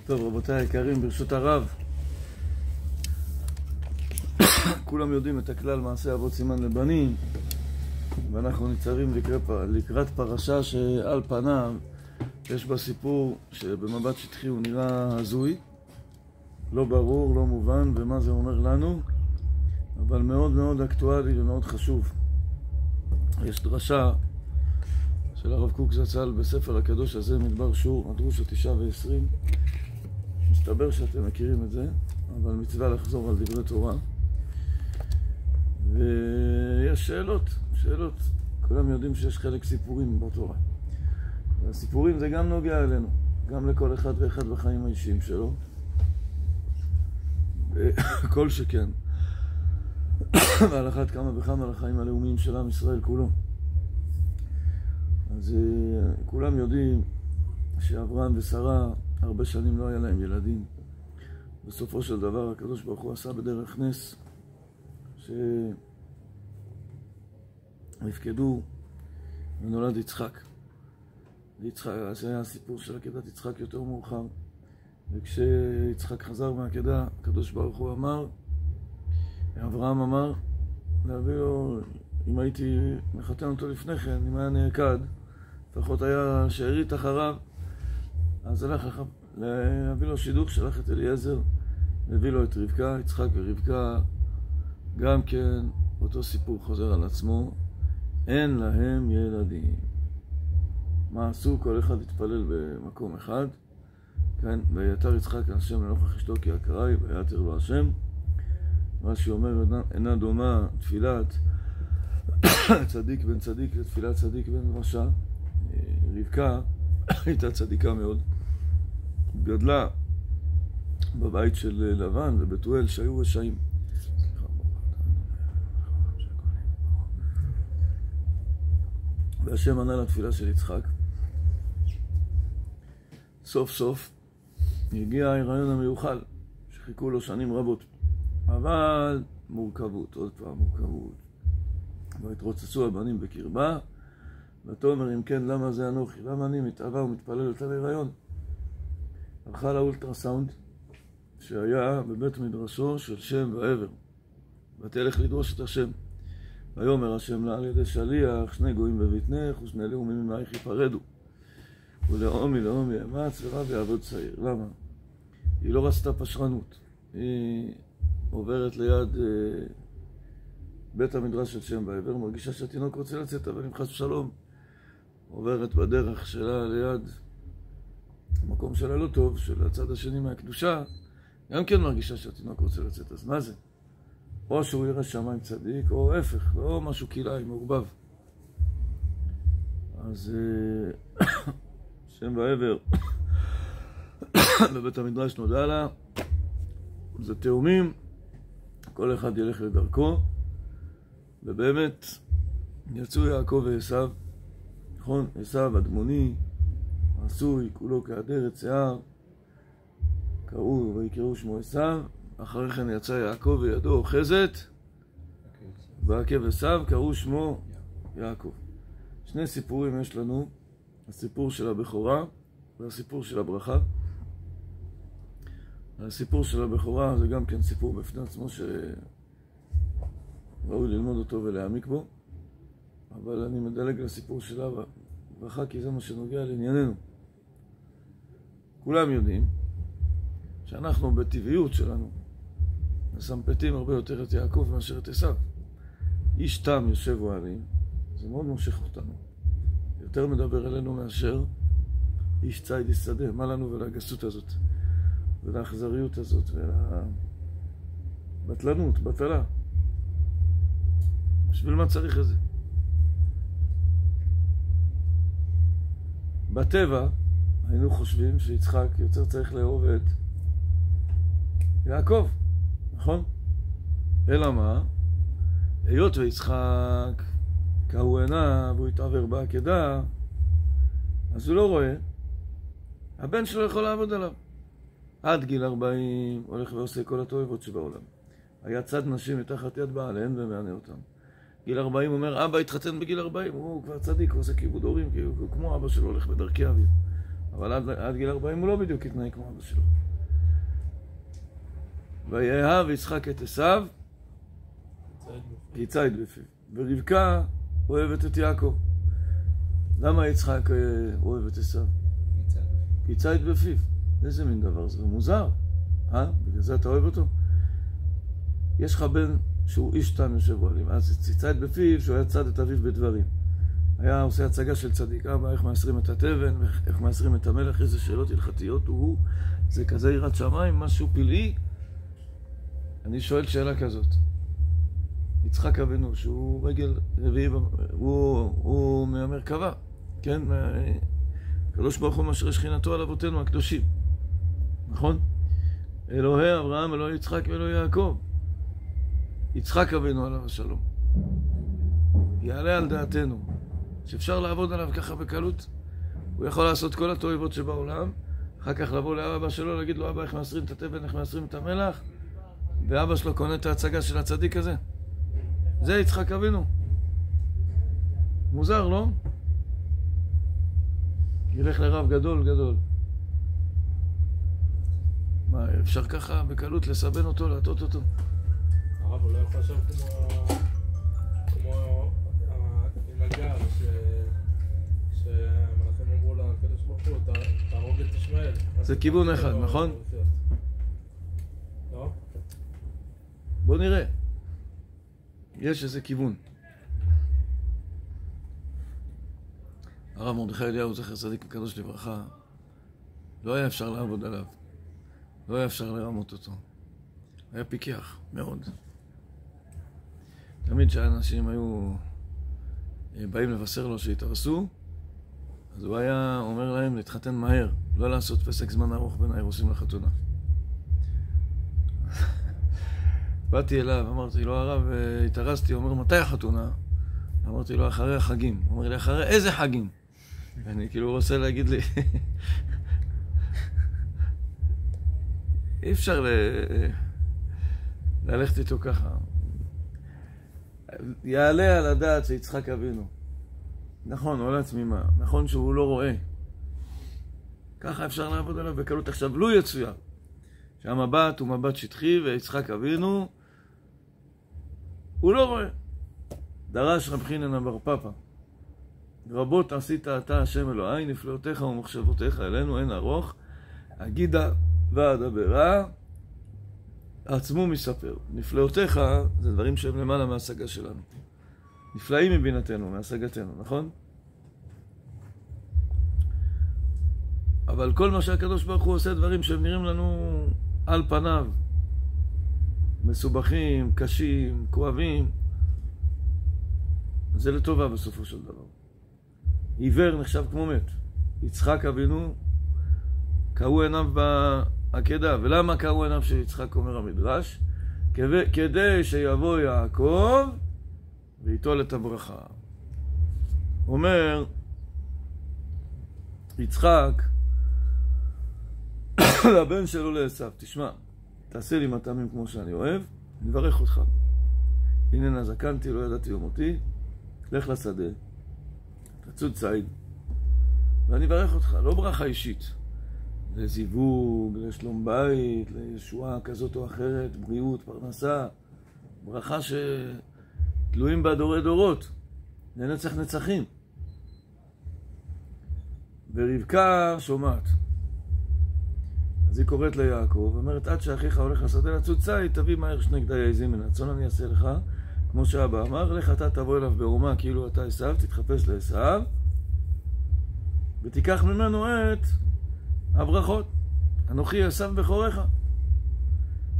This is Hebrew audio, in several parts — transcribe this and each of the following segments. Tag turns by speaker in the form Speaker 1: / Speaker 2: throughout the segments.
Speaker 1: טוב, רבותיי היקרים, ברשות הרב, כולם יודעים את הכלל מעשה אבות סימן לבנים, ואנחנו ניצרים לקראת פרשה שעל פניו יש בה סיפור שבמבט שטחי הוא נראה הזוי, לא ברור, לא מובן, ומה זה אומר לנו, אבל מאוד מאוד אקטואלי ומאוד חשוב. יש דרשה של הרב קוק זצ"ל בספר הקדוש הזה, מדבר שור, הדרוש 9 ו-20. מסתבר שאתם מכירים את זה, אבל מצווה לחזור על דברי תורה. ויש שאלות. כולם יודעים שיש חלק סיפורים בתורה. והסיפורים זה גם נוגע אלינו, גם לכל אחד ואחד בחיים האישיים שלו. כל שכן. ועל אחת כמה וכמה לחיים הלאומיים של עם ישראל כולו. אז כולם יודעים שאברהם ושרה הרבה שנים לא היה להם ילדים. בסופו של דבר הקדוש ברוך הוא עשה בדרך נס שנפקדו ונולד יצחק. זה היה הסיפור של עקדת יצחק יותר מאוחר. וכשיצחק חזר מהעקדה, הקדוש ברוך הוא אמר, אברהם אמר להביא לו, אם הייתי מחתן אותו לפני כן, אם היה נעקד, לפחות היה שארית אחריו, אז הלך להביא לו שידוך, שלח את אליעזר, להביא לו את רבקה, יצחק ורבקה, גם כן אותו סיפור חוזר על עצמו, אין להם ילדים. מה עשו? כל אחד התפלל במקום אחד, כן, ויתר יצחק השם לנוכח אשתו כי יקרה היא, ויתר לו השם. רש"י אומר, אינה דומה תפילת צדיק בן צדיק לתפילת צדיק בן רשע. רבקה הייתה צדיקה מאוד, גדלה בבית של לבן ובתואל שהיו רשעים. והשם ענה לתפילה של יצחק. סוף סוף הגיע ההיריון המיוחל שחיכו לו שנים רבות, אבל מורכבות, עוד פעם מורכבות. והתרוצצו הבנים בקרבה, ותאמר אם כן למה זה אנוכי, למה אני מתאווה ומתפללת על ההיריון. הלכה לאולטרסאונד שהיה בבית מדרשו של שם ועבר, ותלך לדרוש את השם. ויאמר השם לה על ידי שליח, שני גויים בבטנך ושני לאומים ממעייך ייפרדו, ולאומי אמץ ורב יעבוד צעיר. למה? היא לא רצתה פשרנות. היא עוברת ליד בית המדרש של שם ועבר, מרגישה שהתינוק רוצה לצאת, אבל אם חס ושלום עוברת בדרך שלה ליד המקום שלה לא טוב, של הצד השני מהקדושה, גם כן מרגישה שהתינוק רוצה לצאת. אז מה זה? או שהוא ירא שמיים צדיק, או ההפך, לא משהו קילאי, מעורבב. אז שם ועבר בבית המדרש נודע לה, זה תאומים, כל אחד ילך לדרכו, ובאמת יצאו יעקב ועשיו, נכון? עשיו אדמוני, עשוי, כולו כאדרת שיער, קראו ויקראו שמו עשיו. אחרי כן יצא יעקב וידו אוחזת בעקב עשיו, קראו שמו יעקב. שני סיפורים יש לנו, הסיפור של הבכורה והסיפור של הברכה. הסיפור של הבכורה זה גם כן סיפור בפני עצמו שראוי ללמוד אותו ולהעמיק בו, אבל אני מדלג לסיפור של הברכה כי זה מה שנוגע לענייננו. כולם יודעים שאנחנו בטבעיות שלנו מסמפתים הרבה יותר את יעקב מאשר את עשיו. איש תם יושב אוהלים, זה מאוד מושך אותנו. יותר מדבר אלינו מאשר איש ציד ישדה. מה לנו ולגסות הזאת, ולאכזריות הזאת, ולבטלנות, בטלה. בשביל מה צריך את זה? בטבע היינו חושבים שיצחק יותר צריך לאהוב את יעקב, נכון? אלא מה? היות ויצחק קהו עיניו והוא התעבר בעקדה, אז הוא לא רואה, הבן שלו יכול לעבוד עליו. עד גיל 40 הולך ועושה כל התועבות שבעולם. היה צד נשים מתחת יד בעליהן ומענה אותם. גיל 40 אומר, אבא התחתן בגיל 40, הוא כבר צדיק, הוא עושה כיבוד הורים, כי הוא כמו אבא שלו הולך בדרכי אביו. אבל עד גיל 40 הוא לא בדיוק התנהג כמו אבא שלו. ויאהב יצחק את עשיו כי ציד בפיו, ורבקה אוהבת את יעקב. למה יצחק אוהב את עשיו? כי ציד בפיו. איזה מין דבר זה? מוזר. בגלל זה אתה אוהב אותו? יש לך בן שהוא איש תם יושב עולים, אז ציד בפיו שהוא היה צד את אביו בדברים. היה עושה הצגה של צדיק, איך מאסרים את התבן, איך מאסרים את המלך, איזה שאלות הלכתיות הוא, זה כזה יראת שמיים, משהו פלאי. אני שואל שאלה כזאת. יצחק אבינו, שהוא רגל רביעי, הוא מהמרכבה, כן? הקדוש ברוך הוא משרה שכינתו על אבותינו הקדושים, נכון? אלוהי אברהם, אלוהי יצחק ואלוהי יעקב. יצחק אבינו עליו השלום. יעלה על דעתנו שאפשר לעבוד עליו ככה בקלות. הוא יכול לעשות כל התועבות שבעולם, אחר כך לבוא לאבא שלו, להגיד לו, אבא, איך מאסרים את התבן, איך מאסרים את המלח, ואבא שלו קונה את ההצגה של הצדיק הזה. זה יצחק אבינו. מוזר, לא? ילך לרב גדול גדול. מה, אפשר ככה בקלות לסבן אותו, להטות אותו?
Speaker 2: הרב, הוא לא יכול לחשוב כמו עם הגר, שהמלאכים אמרו לה, הקדוש ברוך הוא, תהרוג את ישמעאל.
Speaker 1: זה כיוון אחד, נכון?
Speaker 2: לא?
Speaker 1: בוא נראה. יש איזה כיוון. הרב מרדכי אליהו, זכר צדיק וקדוש לברכה, לא היה אפשר לעבוד עליו. לא היה אפשר לרמות אותו. היה פיקח, מאוד. תמיד כשאנשים היו באים לבשר לו שהתארסו, אז הוא היה אומר להם להתחתן מהר, לא לעשות פסק זמן ארוך בין האירוסים לחתונה. באתי אליו, אמרתי לו, הרב, התארסתי, הוא אומר, מתי החתונה? אמרתי לו, אחרי החגים. הוא אומר לי, אחרי איזה חגים? ואני כאילו רוצה להגיד לי, אי אפשר ללכת איתו ככה. יעלה על הדעת שיצחק אבינו. נכון, עולה תמימה. נכון שהוא לא רואה. ככה אפשר לעבוד עליו בקלות. עכשיו, לו יצויר שהמבט הוא מבט שטחי, ויצחק אבינו, הוא לא רואה. דרש רב חינן בר פפא. רבות עשית אתה השם אלוהי, נפלאותיך ומחשבותיך אלינו אין ארוך, הגידה ואדברה, עצמו מספר. נפלאותיך זה דברים שהם למעלה מההשגה שלנו. נפלאים מבינתנו, מהשגתנו, נכון? אבל כל מה שהקדוש ברוך הוא עושה דברים שהם נראים לנו על פניו, מסובכים, קשים, כואבים, זה לטובה בסופו של דבר. עיוור נחשב כמו מת. יצחק אבינו, קראו עיניו בעקדה. ולמה קראו עיניו של יצחק, אומר המדרש? כדי שיבוא יעקב ויטול את הברכה. אומר יצחק לבן שלו לעשיו, תשמע, תעשה לי מטעמים כמו שאני אוהב, אני מברך אותך. הנה זקנתי, לא ידעתי יומותי, לך לשדה, תצוד ציד, ואני מברך אותך, לא ברכה אישית, לזיווג, לשלום בית, לישועה כזאת או אחרת, בריאות, פרנסה, ברכה שתלויים בה דורי דורות, לנצח נצחים. ורבקה שומעת. אז היא קוראת ליעקב, ואומרת, עד שאחיך הולך לשדה לצוד ציד, תביא מהר שני גדי עזים מן הצאן, אני אעשה לך, כמו שאבא אמר, לך אתה תבוא אליו בעורמה כאילו אתה עשיו, תתחפש לעשיו, ותיקח ממנו את הברכות. אנוכי עשיו בכורך.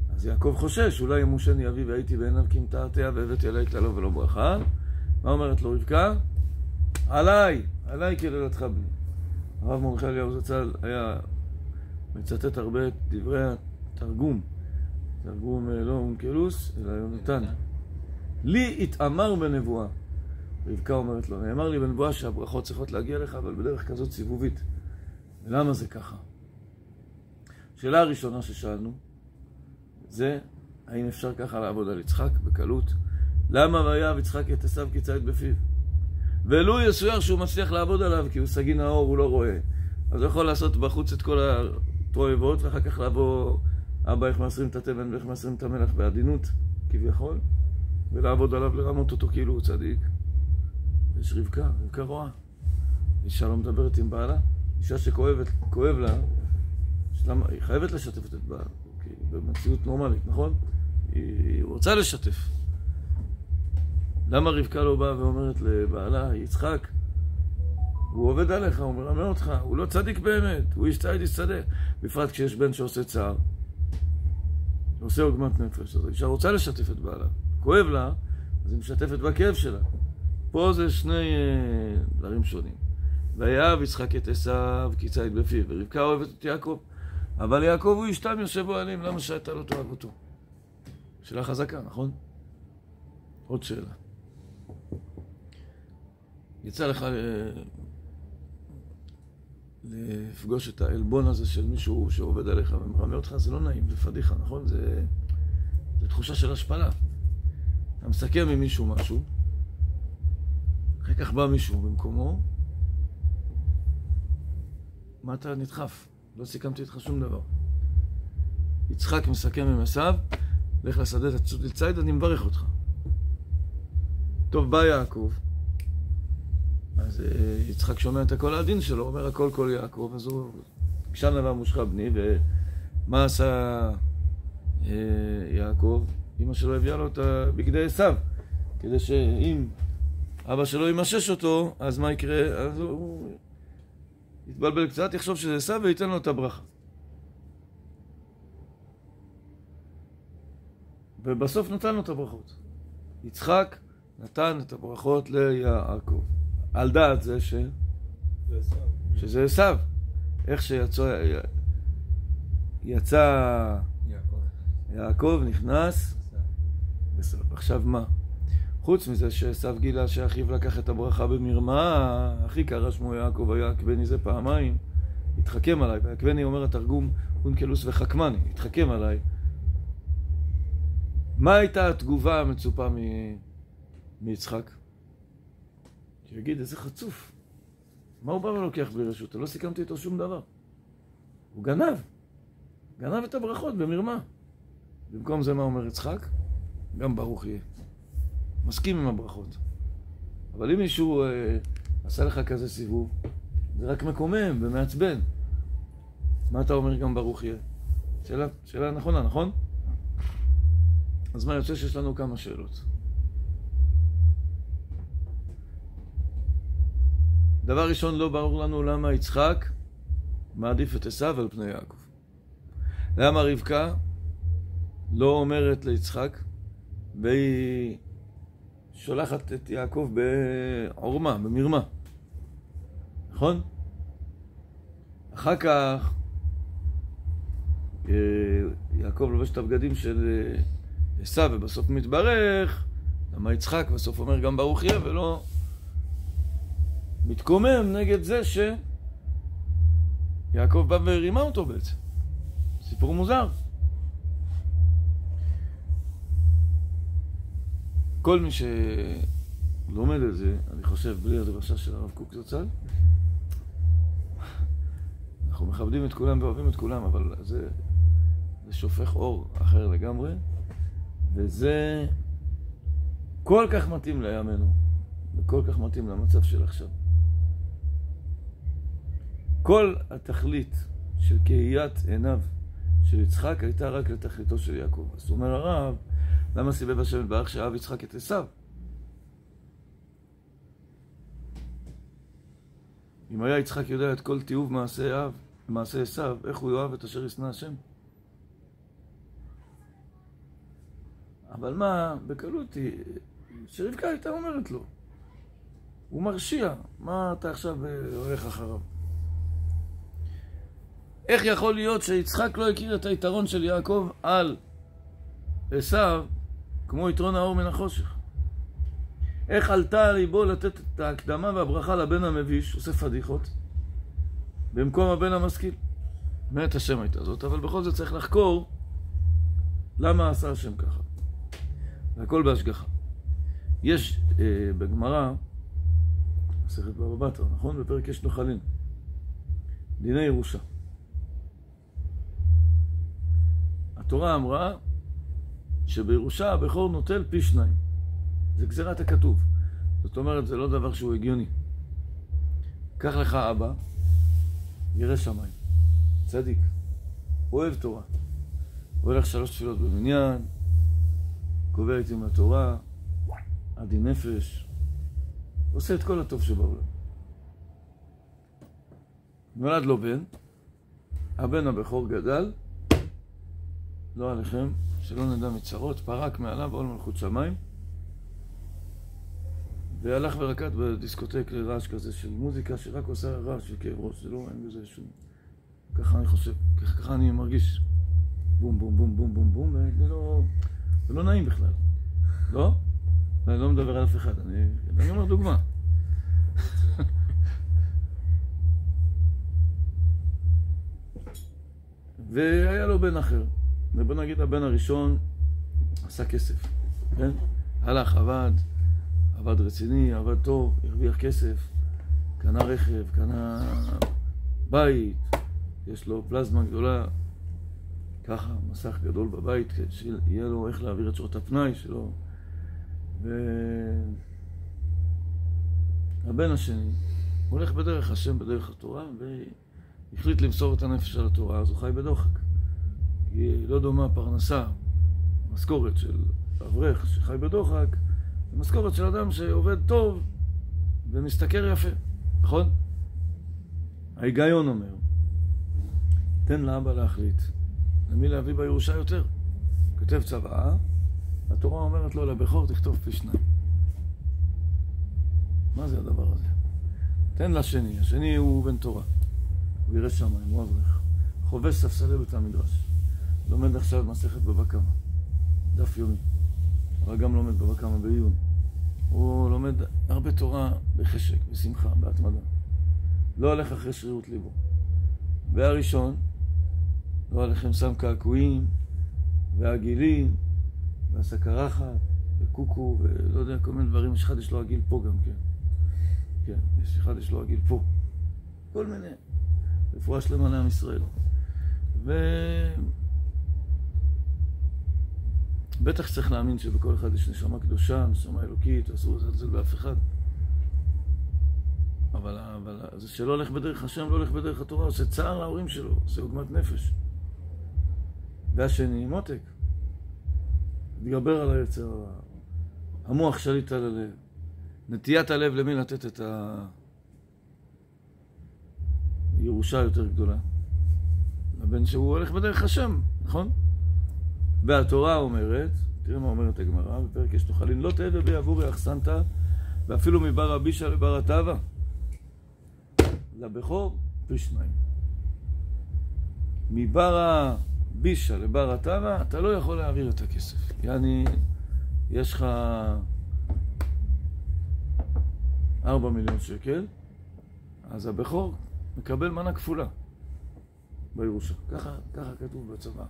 Speaker 1: אז יעקב חושש, אולי ימושני אבי והייתי בעיניו כי מתעתע והבאתי עלי כללו ולא ברכה. מה אומרת לו רבקה? עליי כללתך בני. הרב מרדכי אליהו זצ"ל היה מצטט הרבה את דברי התרגום. תרגום לא אונקלוס, אלא יונתן. לי התאמר בנבואה. רבקה אומרת לו, נאמר לי בנבואה שהברכות צריכות להגיע לך, אבל בדרך כזאת סיבובית. ולמה זה ככה? השאלה הראשונה ששאלנו, זה, האם אפשר ככה לעבוד על יצחק בקלות? למה ויאהב יצחק את עשיו כי ציד בפיו? ולו יסויר שהוא מצליח לעבוד עליו, כי הוא סגי נאור, הוא לא רואה. אז הוא יכול לעשות בחוץ את כל התועבות, ואחר כך לבוא, אבא איך מסרים את התבן ואיך מסרים את המלח בעדינות, כביכול, ולעבוד עליו לרמות אותו כאילו הוא צדיק. יש רבקה רואה. אישה לא מדברת עם בעלה, אישה שכואב לה, היא חייבת לשתף את בעלה, במציאות נורמלית, נכון? היא רוצה לשתף. למה רבקה לא באה ואומרת לבעלה, יצחק, הוא עובד עליך, הוא מרמה אותך, הוא לא צדיק באמת, הוא איש צדיק שדה. בפרט כשיש בן שעושה צער, עושה עוגמת נפש, אז האישה רוצה לשתף את בעלה. כואב לה, אז היא משתפת בכאב שלה. פה זה שני דברים שונים. ויאהב יצחק את עשיו כי ציד בפיו, ורבקה אוהבת את יעקב. אבל יעקב הוא אשתם יושב אוהלים, למה שאתה לא תאהב אותו? שאלה חזקה, נכון? עוד שאלה. יצא לך לפגוש את העלבון הזה של מישהו שעובד עליך ומרמה אותך, זה לא נעים, זה פדיחה, נכון? זה תחושה של השפלה. אתה מסכם עם מישהו משהו, אחרי כך בא מישהו במקומו, מה אתה נדחף? לא סיכמתי איתך שום דבר. יצחק מסכם עם עשיו, לך לשדה תצוד לציד, אני מברך אותך. טוב, בא יעקב, אז יצחק שומע את הקול העדין שלו, אומר הכל קול יעקב, אז הוא קשן עליו מושכה בני, ומה עשה יעקב? אמא שלו הביאה לו את בגדי עשיו, כדי שאם אבא שלו ימשש אותו, אז מה יקרה? אז הוא יתבלבל קצת, יחשוב שזה עשיו וייתן לו את הברכה. ובסוף נתן לו את הברכות. יצחק נתן את הברכות ליעקב. על דעת זה שזה עשיו. איך יצא יעקב נכנס עשיו. עכשיו מה? חוץ מזה שעשיו גילה שאחיו לקח את הברכה במרמה, הכי קרא שמו יעקב היה עקבני זה פעמיים, התחכם עליי, ועקבני אומר התרגום אונקלוס וחכמני, התחכם עליי. מה הייתה התגובה המצופה מיצחק? שיגיד, איזה חצוף. מה הוא בא ולוקח בלי רשות? לא סיכמתי איתו שום דבר. הוא גנב את הברכות במרמה. במקום זה מה אומר יצחק? גם ברוך יהיה. מסכים עם הברכות. אבל אם מישהו עשה לך כזה סיבוב, זה רק מקומם ומעצבן. מה אתה אומר גם ברוך יהיה? שאלה נכונה, נכון? אז מה יוצא שיש לנו כמה שאלות. דבר ראשון, לא ברור לנו למה יצחק מעדיף את עשיו על פני יעקב. למה רבקה לא אומרת ליצחק והיא שולחת את יעקב בעורמה, במרמה. נכון? אחר כך יעקב לובש את הבגדים של עשיו ובסוף מתברך, למה יצחק בסוף אומר גם ברוך יהיה ולא מתקומם נגד זה שיעקב בא ורימה אותו בעצם. סיפור מוזר. כל מי שלומד את זה, אני חושב, בלי הדרשה של הרב קוק זצ"ל, אנחנו מכבדים את כולם ואוהבים את כולם, אבל זה שופך אור אחר לגמרי, וזה כל כך מתאים לימינו, וכל כך מתאים למצב של עכשיו. כל התכלית של קהיית עיניו של יצחק הייתה רק לתכליתו של יעקב. אז אומר הרב, למה סיבב השם יתברך שאהב יצחק את עשיו? אם היה יצחק יודע את כל תיעוב מעשה עשיו, איך הוא יאהב את אשר ישנא השם? אבל מה, בקלות היא, שרבקה הייתה אומרת לו, הוא מרשיע, מה אתה עכשיו הולך אחריו? איך יכול להיות שיצחק לא הכיר את היתרון של יעקב על עשיו כמו יתרון האור מן החושך? איך עלתה על ליבו לתת את ההקדמה והברכה לבן המביש, עושה פדיחות, במקום הבן המשכיל? מת השם הייתה זאת, אבל בכל זאת צריך לחקור למה עשה השם ככה. והכל בהשגחה. יש בגמרא, מסכת בבא בתרא, נכון? בפרק יש נוחלין. דיני ירושה. התורה אמרה שבירושה הבכור נוטל פי 2. זה גזירת הכתוב. זאת אומרת, זה לא דבר שהוא הגיוני. קח לך אבא, ירא שמיים, צדיק, אוהב תורה. הוא הולך 3 תפילות במניין, קובע איתי מהתורה, עדי נפש, עושה את כל הטוב שבעולם. נולד לו בן, הבן הבכור גדל, לא עליכם, שלא נדע מצרות, פרק מעליו עול מלכות שמיים, והלך ורקד בדיסקוטק לרעש כזה של מוזיקה שרק עושה רעש של כאב ראש, זה לא, אין בזה שום. ככה אני חושב, ככה אני מרגיש. בום בום בום בום בום בום, זה לא נעים בכלל. לא? אני לא מדבר על אף אחד, אני אומר דוגמה. והיה לו בן אחר. ובוא נגיד, הבן הראשון עשה כסף, כן? הלך, עבד רציני, עבד טוב, הרוויח כסף, קנה רכב, קנה בית, יש לו פלזמה גדולה, ככה, מסך גדול בבית, שיהיה לו איך להעביר את שעות הפנאי שלו. והבן השני הולך בדרך השם, בדרך התורה, והחליט למסור את הנפש על התורה, אז הוא חי בדוחק. היא לא דומה פרנסה, משכורת של אברך שחי בדוחק, זה משכורת של אדם שעובד טוב ומשתכר יפה, נכון? ההיגיון אומר, תן לאבא להחליט, למי להביא בירושה יותר. כותב צוואה, התורה אומרת לו לבכור תכתוב פי 2. מה זה הדבר הזה? תן לשני, השני הוא בן תורה, הוא ירא שמיים, הוא אברך, חובש ספסלי בית המדרש, לומד עכשיו מסכת בבא קמא, דף יומי, אבל גם לומד בבא קמא בעיון. הוא לומד הרבה תורה בחשק, בשמחה, בהתמדה. לא הולך אחרי שרירות ליבו. והראשון, לא עליכם שם קעקועים, והגילים, והסקרחת, וקוקו, ולא יודע, כל מיני דברים. יש אחד יש לו הגיל פה גם כן. כן, יש אחד יש לו הגיל פה. כל מיני. רפואה שלמה לעם ישראל. בטח צריך להאמין שבכל אחד יש נשמה קדושה, נשמה אלוקית, אסור לזלזל באף אחד. אבל זה שלא הולך בדרך השם, לא הולך בדרך התורה, עושה צער להורים שלו, עושה עוגמת נפש. והשני, מותק. מתגבר על היצר, המוח שליט על הלב. נטיית הלב למי לתת את הירושה יותר גדולה. לבן שהוא הולך בדרך השם, נכון? והתורה אומרת, תראה מה אומרת הגמרא, בפרק יש תאכלין, לא תהווה בי עבורי אחסנת, ואפילו מבר הבישה לבר הטבה. לבכור פי 2. מבר הבישה לבר הטבה, אתה לא יכול להעביר את הכסף. יעני, יש לך 4 מיליון שקל, אז הבכור מקבל מנה כפולה בירושה. ככה כתוב בצבא.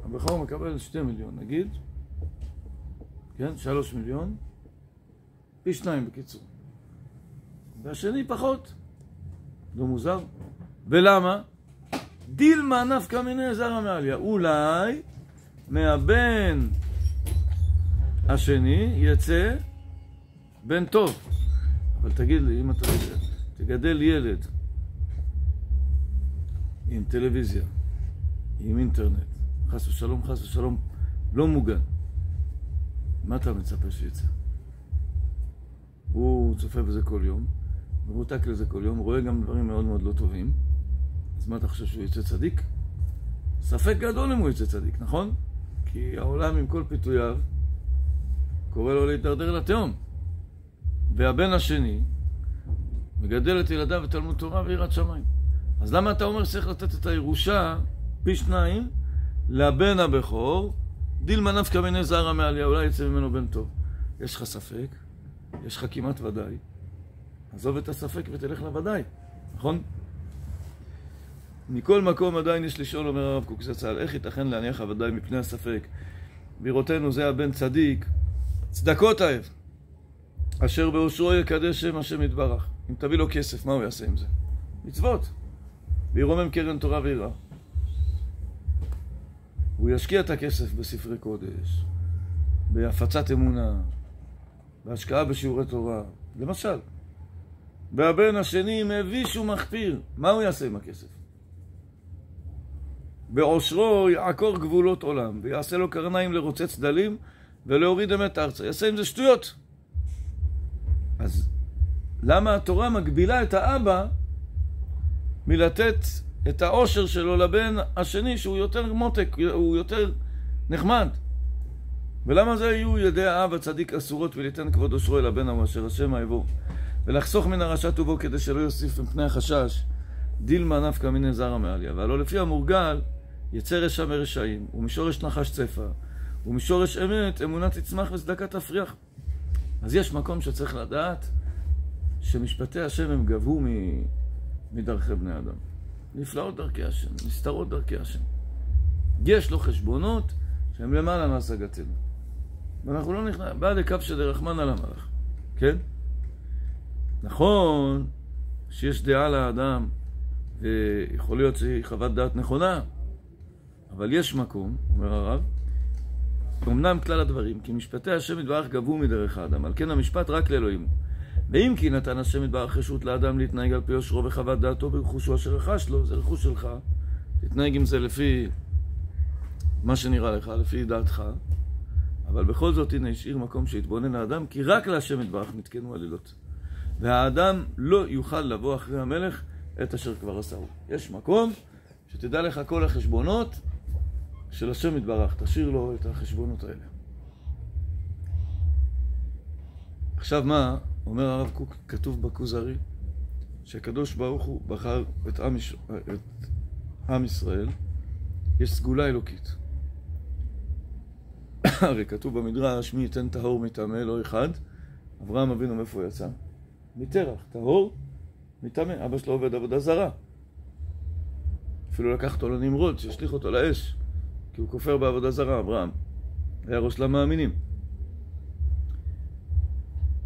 Speaker 1: הבכור מקבל 2 מיליון, נגיד, כן, 3 מיליון, פי 2 בקיצור. והשני פחות. לא מוזר. ולמה? דילמה נפקא מיני זרע מעליה. אולי מהבן השני יצא בן טוב. אבל תגיד לי, אם אתה תגדל ילד עם טלוויזיה, עם אינטרנט, חס ושלום, לא מוגן, מה אתה מצפה שיצא? הוא צופה בזה כל יום, מרותק לזה כל יום, רואה גם דברים מאוד מאוד לא טובים, אז מה אתה חושב שהוא יצא צדיק? ספק גדול אם הוא יצא צדיק, נכון? כי העולם עם כל פיתוייו קורא לו להתדרדר לתהום. והבן השני מגדל את ילדיו בתלמוד תורה ויראת שמיים. אז למה אתה אומר שצריך לתת את הירושה פי 2 לבן הבכור, דילמה נפקא מיני זרע מעליה, אולי יצא ממנו בן טוב? יש לך ספק, יש לך כמעט ודאי, עזוב את הספק ותלך לוודאי, נכון? מכל מקום עדיין יש לשאול, אומר הרב קוק זצ"ל, איך ייתכן להניח הוודאי מפני הספק? בראותנו זה הבן צדיק, צדקות אהב. אשר באושרו יקדש שם השם יתברך. אם תביא לו כסף, מה הוא יעשה עם זה? מצוות. וירומם קרן תורה ויראה. הוא ישקיע את הכסף בספרי קודש, בהפצת אמונה, בהשקעה בשיעורי תורה, למשל. והבן השני מביש ומחפיר, מה הוא יעשה עם הכסף? בעושרו יעקור גבולות עולם, ויעשה לו קרניים לרוצץ דלים ולהוריד אמת ארצה. יעשה עם זה שטויות. אז למה התורה מגבילה את האבא מלתת את העושר שלו לבן השני שהוא יותר מותק, הוא יותר נחמד? ולמה זה יהיו ידי האב הצדיק אסורות וליתן כבוד עושרו אל הבן אשר השם האבו ולחסוך מן הרשע טובו כדי שלא יוסיף מפני החשש דילמה נפקא מיני זרע מעליה. והלא לפי המורגל יצא רשע מרשעים ומשורש נחש צפה ומשורש אמת אמונה תצמח וצדקה תפריח. אז יש מקום שצריך לדעת שמשפטי השם הם גבו מדרכי בני אדם. נפלאות דרכי השם, נסתרות דרכי השם. יש לו חשבונות שהם למעלה מהשגתנו. ואנחנו לא נכנס, בעד הקו שדרחמן על המלאך. כן? נכון שיש דעה לאדם, ויכול להיות שהיא חוות דעת נכונה, אבל יש מקום, אומר הרב, אמנם כלל הדברים, כי משפטי השם יתברך גבו מדרך האדם, על כן המשפט רק לאלוהים. ואם כי נתן השם יתברך רשות לאדם להתנהג על פי יושרו וחוות דעתו ברכושו אשר רכש לו, זה רכוש שלך, תתנהג עם זה לפי מה שנראה לך, לפי דעתך, אבל בכל זאת הנה השאיר מקום שיתבונן האדם, כי רק להשם יתברך נתקנו עלילות. והאדם לא יוכל לבוא אחרי המלך את אשר כבר עשהו. יש מקום שתדע לך כל החשבונות של השם יתברך, תשאיר לו את החשבונות האלה. עכשיו מה? אומר הרב קוק, כתוב בכוזרי, שהקדוש ברוך הוא בחר את עם ישראל, יש סגולה אלוקית. הרי כתוב במדרש, מי ייתן טהור מטמא, לא אחד. אברהם אבינו מאיפה הוא יצא? מתרח, טהור מטמא. אבא שלו עובד עבודה זרה. אפילו לקח אותו לנמרוד, שהשליך אותו לאש, כי הוא כופר בעבודה זרה, אברהם. היה ראש למאמינים.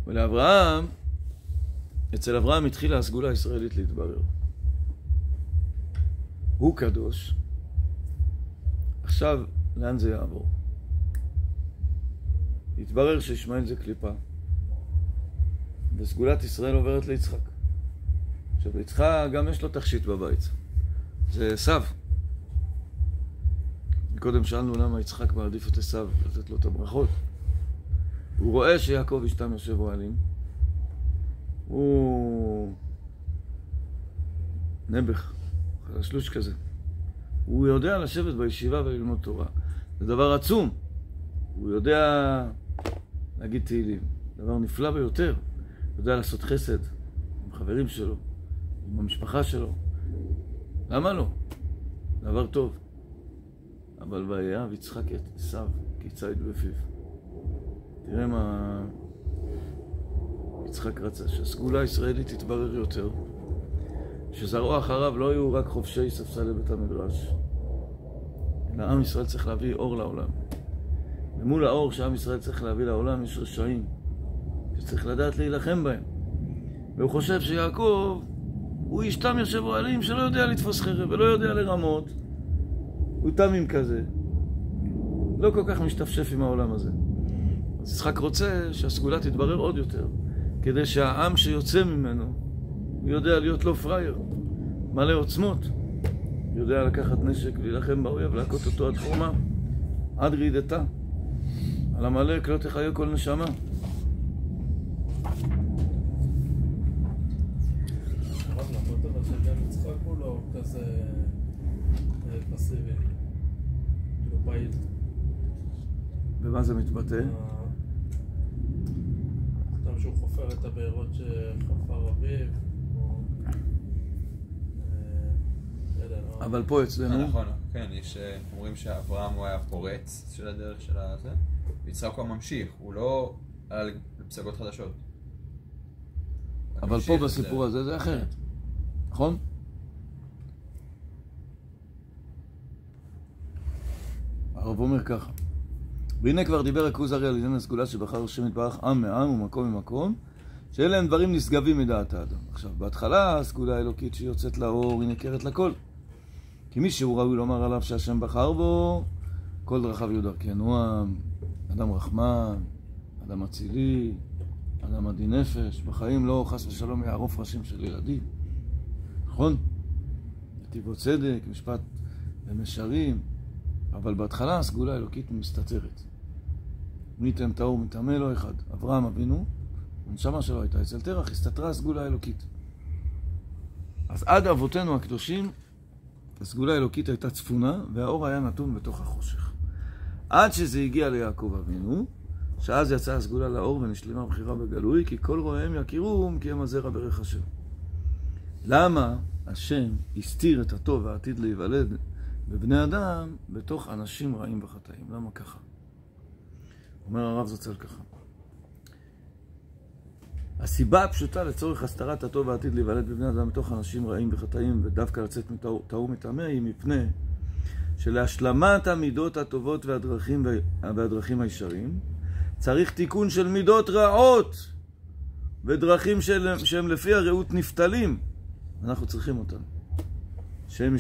Speaker 1: ולאברהם, אצל אברהם התחילה הסגולה הישראלית להתברר. הוא קדוש. עכשיו, לאן זה יעבור? התברר שישמעאל זה קליפה. וסגולת ישראל עוברת ליצחק. עכשיו, ליצחק גם יש לו תכשיט בבית. זה עשיו. קודם שאלנו למה יצחק מעדיף את עשיו, לתת לו את הברכות. הוא רואה שיעקב אשתם יושב אוהלים. הוא נבח, חלשלוש כזה. הוא יודע לשבת בישיבה וללמוד תורה. זה דבר עצום. הוא יודע להגיד תהילים. דבר נפלא ביותר. הוא יודע לעשות חסד עם חברים שלו, עם המשפחה שלו. למה לא? דבר טוב. אבל ויאהב יצחק את עשיו כי ציד בפיו. תראה מה יצחק רצה, שהסגולה הישראלית תתברר יותר, שזרעו אחריו לא יהיו רק חובשי ספסלי בית המדרש, אלא עם ישראל צריך להביא אור לעולם. ומול האור שעם ישראל צריך להביא לעולם יש רשעים, שצריך לדעת להילחם בהם. והוא חושב שיעקב הוא איש תם יושב אוהלים שלא יודע לתפוס חרב ולא יודע לרמות. הוא תמים כזה, לא כל כך משתפשף עם העולם הזה. אז יצחק רוצה שהסגולה תתברר עוד יותר, כדי שהעם שיוצא ממנו הוא יודע להיות לא פרייר, מלא עוצמות, יודע לקחת נשק ולהילחם באויב, להכות אותו עד חורמה, עד רעידתה. על המלך לא תחיה כל נשמה.
Speaker 2: הרב, למרות אבל שגם יצחק הוא לא כזה פסיבי, כאילו פעיל.
Speaker 1: במה זה מתבטא?
Speaker 2: סתם שהוא חופר את הבארות שחפר אביו,
Speaker 1: אבל פה אצלנו...
Speaker 3: נכון, כן, יש אומרים שאברהם הוא היה פורץ של הדרך של הזה, ויצחק הוא הממשיך, הוא לא עלה לפסגות חדשות.
Speaker 1: אבל פה בסיפור הזה זה אחרת, נכון? הרב אומר ככה, והנה כבר דיבר הכוז הרי על עניין הסגולה שבחר השם יתברך עם מעם ומקום ממקום, שאלה הם דברים נשגבים מדעת האדם. עכשיו, בהתחלה הסגולה האלוקית שיוצאת לאור היא ניכרת לכל. כי מי שהוא ראוי לומר עליו שהשם בחר בו, כל דרכיו יהיו דרכי נועם, אדם רחמן, אדם אצילי, אדם עדין נפש, בחיים לא חס ושלום יערוף ראשים של ילדים. נכון? נתיבות צדק, משפט ומשרים, אבל בהתחלה הסגולה האלוקית מסתתרת. מי תם טהור מטמא לא אחד. אברהם אבינו, הנשמה שלו הייתה אצל תרח, הסתתרה הסגולה האלוקית. אז עד אבותינו הקדושים, הסגולה האלוקית הייתה צפונה, והאור היה נתון בתוך החושך. עד שזה הגיע ליעקב אבינו, שאז יצאה הסגולה לאור ונשלמה בחירה בגלוי, כי כל רואיהם יכירום כי הם הזרע ברך השם. למה השם הסתיר את הטוב והעתיד להיוולד בבני אדם בתוך אנשים רעים וחטאים? למה ככה? אומר הרב זצ"ל ככה. הסיבה הפשוטה לצורך הסתרת הטוב והעתיד להיוולד בבני אדם בתוך אנשים רעים וחטאים ודווקא לצאת טהור מטמא היא מפני שלהשלמת המידות הטובות והדרכים הישרים צריך תיקון של מידות רעות ודרכים שהם לפי הרעות נפתלים. אנחנו צריכים אותם. שהם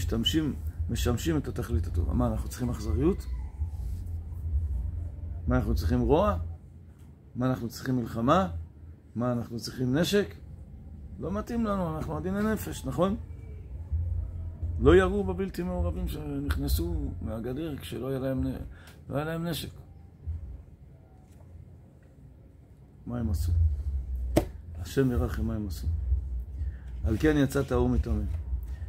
Speaker 1: משמשים את התכלית הטובה. מה, אנחנו צריכים אכזריות? מה, אנחנו צריכים רוע? מה, אנחנו צריכים מלחמה? מה, אנחנו צריכים נשק? לא מתאים לנו, אנחנו עדיני נפש, נכון? לא ירו בבלתי מעורבים שנכנסו מהגדר כשלא היה להם נשק. מה הם עשו? השם ירחם מה הם עשו. על כן יצא טהור מטמא.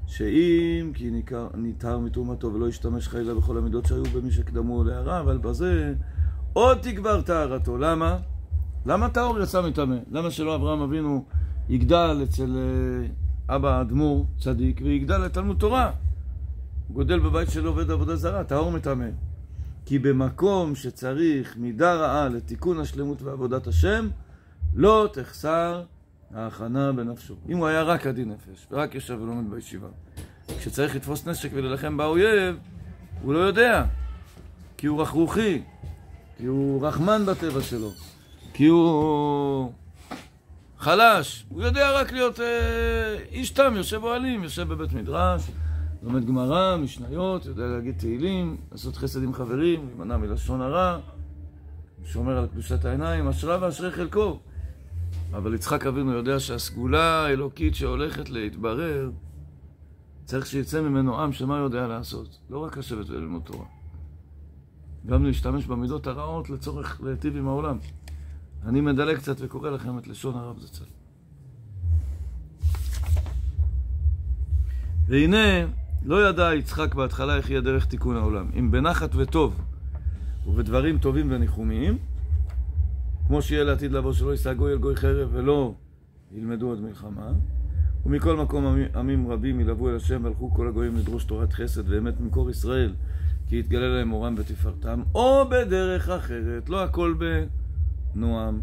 Speaker 1: שאם כי ניטהר מטומאתו ולא ישתמש חלילה בכל המידות שהיו במי שקדמו להרע, אבל בזה עוד תגבר טהרתו. למה? למה טהור יצא מטמא? למה שלא אברהם אבינו יגדל אצל אבא האדמו"ר צדיק ויגדל לתלמוד תורה? הוא גודל בבית שלו עובד עבודה זרה, טהור מטמא. כי במקום שצריך מידה רעה לתיקון השלמות ועבודת השם, לא תחסר ההכנה בנפשו. אם הוא היה רק עדין נפש ורק ישב ולומד בישיבה, כשצריך לתפוס נשק וללחם באויב, הוא לא יודע. כי הוא רכרוכי, כי הוא רחמן בטבע שלו, כי הוא חלש. הוא יודע רק להיות איש תם, יושב אוהלים, יושב בבית מדרש, לומד גמרא, משניות, יודע להגיד תהילים, לעשות חסד עם חברים, להימנע מלשון הרע, שומר על קדושת העיניים, אשרה ואשרי חלקו. אבל יצחק אבינו יודע שהסגולה האלוקית שהולכת להתברר, צריך שיצא ממנו עם שמה יודע לעשות. לא רק לשבת וללמוד תורה. גם להשתמש במידות הרעות לצורך להיטיב עם העולם. אני מדלג קצת וקורא לכם את לשון הרב זצ"ל. והנה, לא ידע יצחק בהתחלה איך יהיה דרך תיקון העולם. אם בנחת וטוב ובדברים טובים וניחומיים, כמו שיהיה לעתיד לבוא שלא יישא גוי אל גוי חרב ולא ילמדו עוד מלחמה, ומכל מקום עמים רבים ילבו אל השם והלכו כל הגויים לדרוש תורת חסד ואמת ממקור ישראל, כי יתגלה להם אורם ותפארתם, או בדרך אחרת, לא הכל בנועם,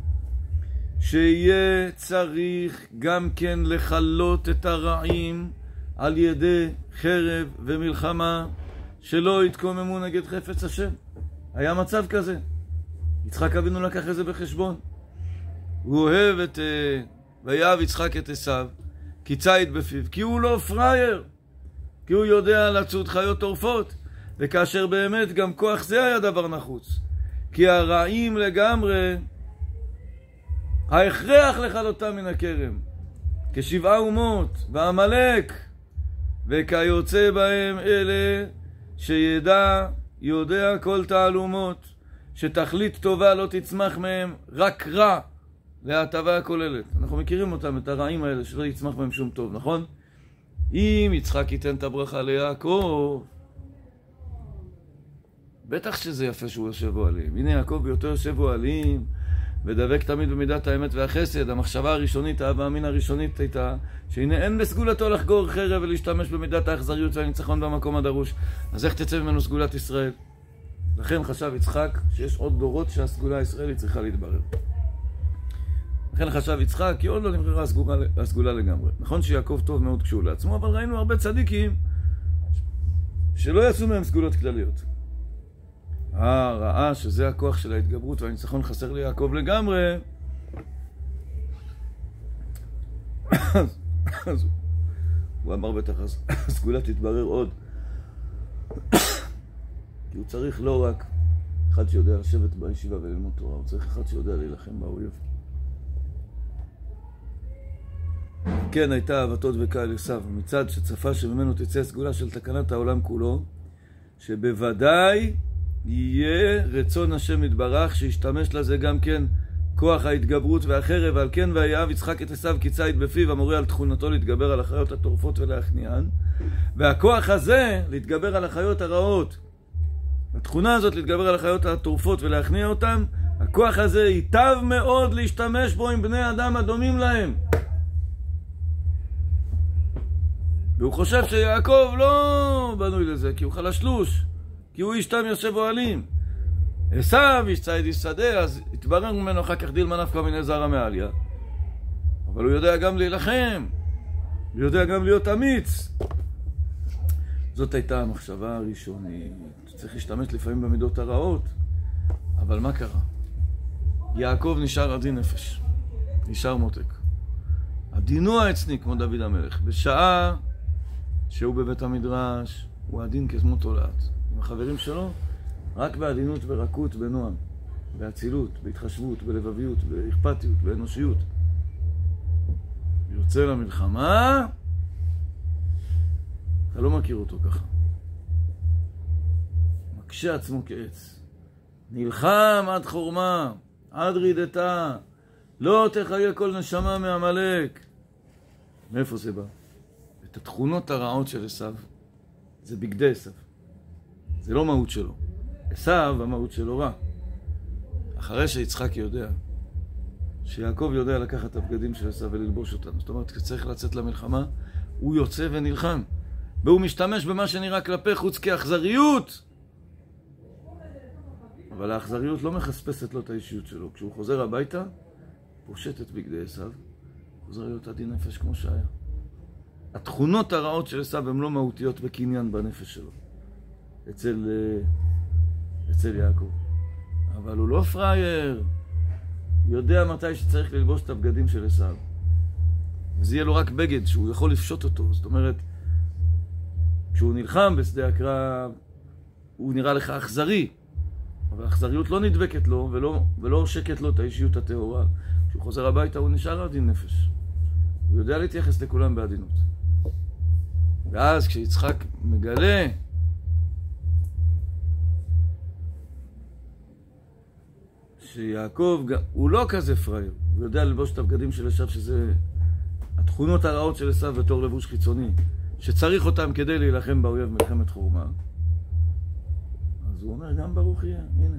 Speaker 1: שיהיה צריך גם כן לחלות את הרעים על ידי חרב ומלחמה, שלא יתקוממו נגד חפץ השם. היה מצב כזה. יצחק אבינו לקח את זה בחשבון. הוא אוהב את ויאהב יצחק את עשיו, כי ציד בפיו, כי הוא לא פראייר, כי הוא יודע לצוד חיות טורפות, וכאשר באמת גם כוח זה היה דבר נחוץ. כי הרעים לגמרי, ההכרח לכלותם מן הכרם, כשבעה אומות, ועמלק, וכיוצא בהם אלה, יודע כל תעלומות, שתכלית טובה לא תצמח מהם, רק רע להטבה הכוללת. אנחנו מכירים אותם, את הרעים האלה, שלא יצמח מהם שום טוב, נכון? אם יצחק ייתן את הברכה ליעקב, בטח שזה יפה שהוא יושב אוהלים. הנה יעקב בהיותו יושב אוהלים, ודבק תמיד במידת האמת והחסד. המחשבה הראשונית, האהבה המין הראשונית הייתה, שהנה אין בסגולתו לחגור חרב ולהשתמש במידת האכזריות והניצחון במקום הדרוש. אז איך תצא ממנו סגולת ישראל? לכן חשב יצחק שיש עוד דורות שהסגולה הישראלית צריכה להתברר. לכן חשב יצחק, כי עוד לא נבררה הסגולה לגמרי. נכון שיעקב טוב מאוד כשהוא לעצמו, אבל ראינו הרבה צדיקים שלא יעשו מהם סגולות כלליות. ראה שזה הכוח של ההתגברות והניצחון חסר ליעקב לגמרי, אז הוא אמר בטח, הסגולה תתברר עוד. כי הוא צריך לא רק אחד שיודע לשבת בישיבה וללמוד תורה, הוא צריך אחד שיודע להילחם באויב. כן, הייתה אהבתו דבקה אל עשיו, מצד שצפה שממנו תצא הסגולה של תקנת העולם כולו, שבוודאי יהיה רצון השם יתברך שישתמש לזה גם כן כוח ההתגברות והחרב, ועל כן ויאהב יצחק את עשיו כי ציד בפיו, המורה על תכונתו להתגבר על החיות הטורפות ולהכניען, והכוח הזה להתגבר על החיות הרעות, התכונה הזאת להתגבר על החיות הטורפות ולהכניע אותם, הכוח הזה ייטב מאוד להשתמש בו עם בני אדם הדומים להם. והוא חושב שיעקב לא בנוי לזה, כי הוא חלשלוש, כי הוא איש תם יושב אוהלים. עשיו איש ציד איש שדה, אז התברר ממנו אחר כך דילמה נפקא מיני זרע מעליה. אבל הוא יודע גם להילחם, הוא יודע גם להיות אמיץ. זאת הייתה המחשבה הראשונית. צריך להשתמש לפעמים במידות הרעות. אבל מה קרה? יעקב נשאר עדין נפש, נשאר מותק. עדינו העצני כמו דוד המלך. בשעה שהוא בבית המדרש, הוא עדין כמו תולעת. עם החברים שלו, רק בעדינות ורקות, בנועם, באצילות, בהתחשבות, בלבביות, באכפתיות, באנושיות. יוצא למלחמה, אתה לא מכיר אותו ככה. מקשה עצמו כעץ. נלחם עד חורמה, עד רידתה, לא תחיה כל נשמה מעמלק. מאיפה זה בא? את התכונות הרעות של עשיו, זה בגדי עשיו. זה לא מהות שלו. עשיו, המהות שלו רע. אחרי שיצחק יודע, שיעקב יודע לקחת את הבגדים של עשיו וללבוש אותם. זאת אומרת, כשצריך לצאת למלחמה, הוא יוצא ונלחם. והוא משתמש במה שנראה כלפי חוץ כאכזריות. אבל האכזריות לא מחספסת לו את האישיות שלו. כשהוא חוזר הביתה, פושט את בגדי עשיו, חוזר להיות עדין נפש כמו שהיה. התכונות הרעות של עשיו הן לא מהותיות בקניין בנפש שלו. אצל יעקב. אבל הוא לא פרייר. הוא יודע מתי שצריך ללבוש את הבגדים של עשיו. וזה יהיה לו רק בגד שהוא יכול לפשוט אותו. זאת אומרת, כשהוא נלחם בשדה הקרב, הוא נראה לך אכזרי. אבל האכזריות לא נדבקת לו ולא שקט לו את האישיות הטהורה. כשהוא חוזר הביתה הוא נשאר עדין נפש. הוא יודע להתייחס לכולם בעדינות. ואז כשיצחק מגלה שיעקב הוא לא כזה פרייר, הוא יודע ללבוש את הבגדים של עשיו, שזה התכונות הרעות של עשיו בתור לבוש חיצוני, שצריך אותם כדי להילחם באויב מלחמת חורמה. אז הוא אומר, גם ברוך יהיה, הנה,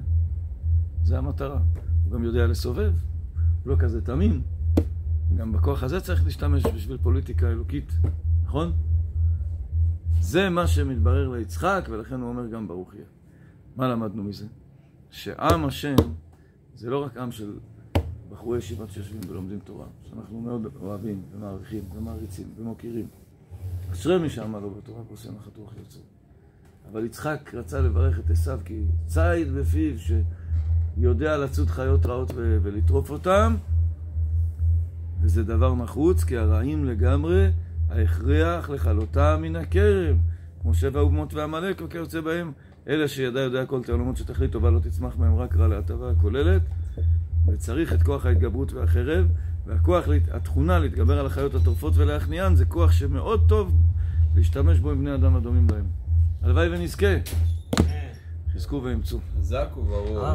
Speaker 1: זה המטרה. הוא גם יודע לסובב, הוא לא כזה תמים. גם בכוח הזה צריך להשתמש בשביל פוליטיקה אלוקית, נכון? זה מה שמתברר ליצחק, ולכן הוא אומר גם ברוך יהיה. מה למדנו מזה? שעם השם זה לא רק עם של בחורי ישיבת שיושבים ולומדים תורה, שאנחנו מאוד אוהבים ומעריכים ומעריצים ומוקירים. אשרי מי שאמר לו בתורה ועושה נחת רוח יוצא. אבל יצחק רצה לברך את עשיו כי ציד בפיו שיודע לצוד חיות רעות ולטרוף אותם, וזה דבר נחוץ, כי הרעים לגמרי ההכרח לכלותם מן הכרם, כמו שבע אומות ועמלק וכיוצא בהם, אלה שידע יודע כל תעלומות שתכלית טובה לא תצמח מהם רק רע להטבה הכוללת. וצריך את כוח ההתגברות והחרב, והכוח, התכונה להתגבר על החיות הטורפות ולהכניען, זה כוח שמאוד טוב להשתמש בו עם בני אדם הדומים להם. הלוואי ונזכה, חזקו ואמצו.
Speaker 3: חזק וברור.